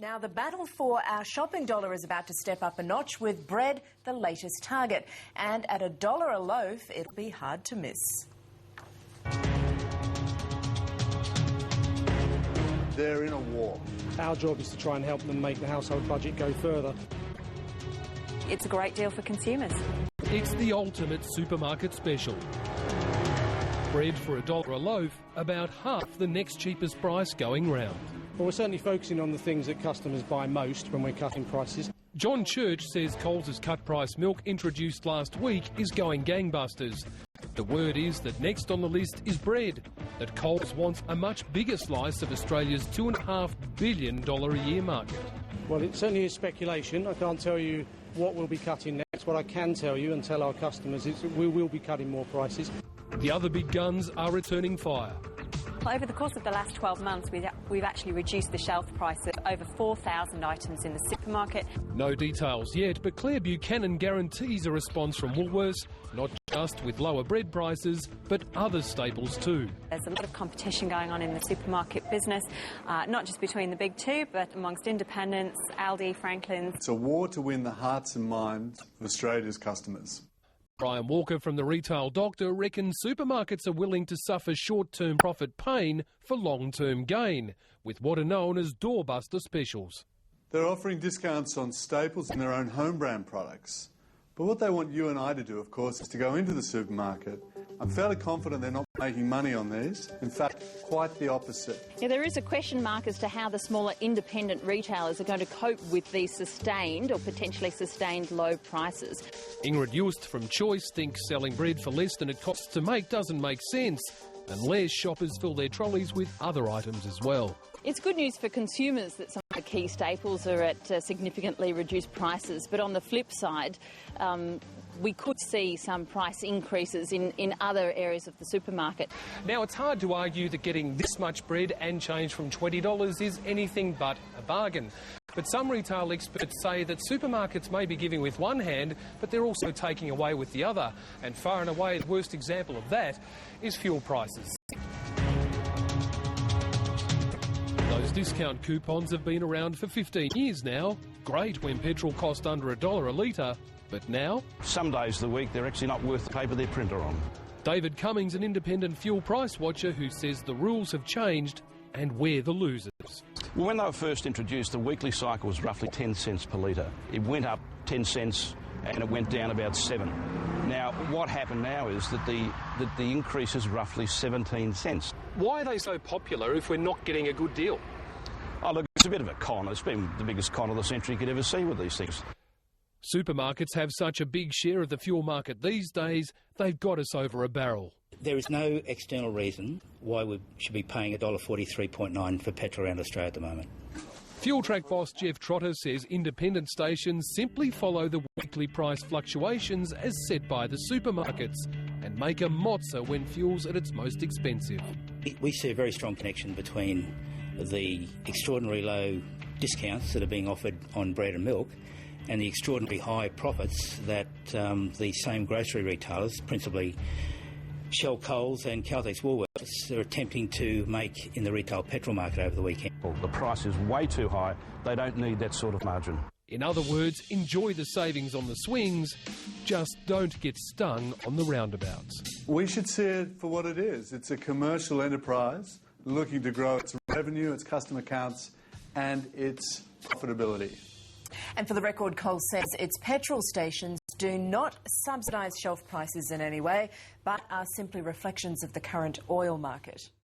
Now, the battle for our shopping dollar is about to step up a notch with bread, the latest target. And at $1 a loaf, it'll be hard to miss. They're in a war. Our job is to try and help them make the household budget go further. It's a great deal for consumers. It's the ultimate supermarket special. Bread for $1 a loaf, about half the next cheapest price going round. Well, we're certainly focusing on the things that customers buy most when we're cutting prices. John Church says Coles' cut price milk introduced last week is going gangbusters. The word is that next on the list is bread, that Coles wants a much bigger slice of Australia's $2.5 billion a year market. Well, it certainly is speculation. I can't tell you what we'll be cutting next. What I can tell you and tell our customers is that we will be cutting more prices. The other big guns are returning fire. Over the course of the last 12 months, we've actually reduced the shelf price of over 4,000 items in the supermarket. No details yet, but Claire Buchanan guarantees a response from Woolworths, not just with lower bread prices, but other staples too. There's a lot of competition going on in the supermarket business, not just between the big two, but amongst independents, Aldi, Franklin's. It's a war to win the hearts and minds of Australia's customers. Brian Walker from the Retail Doctor reckons supermarkets are willing to suffer short-term profit pain for long-term gain, with what are known as doorbuster specials. They're offering discounts on staples and their own home brand products. But what they want you and I to do, of course, is to go into the supermarket. I'm fairly confident they're not making money on these. In fact, quite the opposite. Yeah, there is a question mark as to how the smaller independent retailers are going to cope with these sustained or potentially sustained low prices. Ingrid Yost from Choice thinks selling bread for less than it costs to make doesn't make sense, unless shoppers fill their trolleys with other items as well. It's good news for consumers that some of the key staples are at significantly reduced prices, but on the flip side, we could see some price increases in other areas of the supermarket. Now, it's hard to argue that getting this much bread and change from $20 is anything but a bargain. But some retail experts say that supermarkets may be giving with one hand, but they're also taking away with the other. And far and away, the worst example of that is fuel prices. Those discount coupons have been around for 15 years now. Great when petrol cost under $1 a litre. But now? Some days of the week they're actually not worth the paper they're printed on. David Cummings, an independent fuel price watcher who says the rules have changed and we're the losers. Well, when they were first introduced, the weekly cycle was roughly 10 cents per litre. It went up 10 cents and it went down about 7. Now, what happened now is that the increase is roughly 17 cents. Why are they so popular if we're not getting a good deal? Oh, look, it's a bit of a con. It's been the biggest con of the century you could ever see with these things. Supermarkets have such a big share of the fuel market these days, they've got us over a barrel. There is no external reason why we should be paying $1.43.9 for petrol around Australia at the moment. Fuel Track boss Jeff Trotter says independent stations simply follow the weekly price fluctuations as set by the supermarkets and make a mozza when fuel's at its most expensive. We see a very strong connection between the extraordinary low discounts that are being offered on bread and milk and the extraordinary high profits that the same grocery retailers, principally Shell, Coles and Caltex Woolworths, are attempting to make in the retail petrol market over the weekend. Well, the price is way too high. They don't need that sort of margin. In other words, enjoy the savings on the swings, just don't get stung on the roundabouts. We should see it for what it is. It's a commercial enterprise looking to grow its revenue, its customer counts and its profitability. And for the record, Coles says its petrol stations do not subsidise shelf prices in any way, but are simply reflections of the current oil market.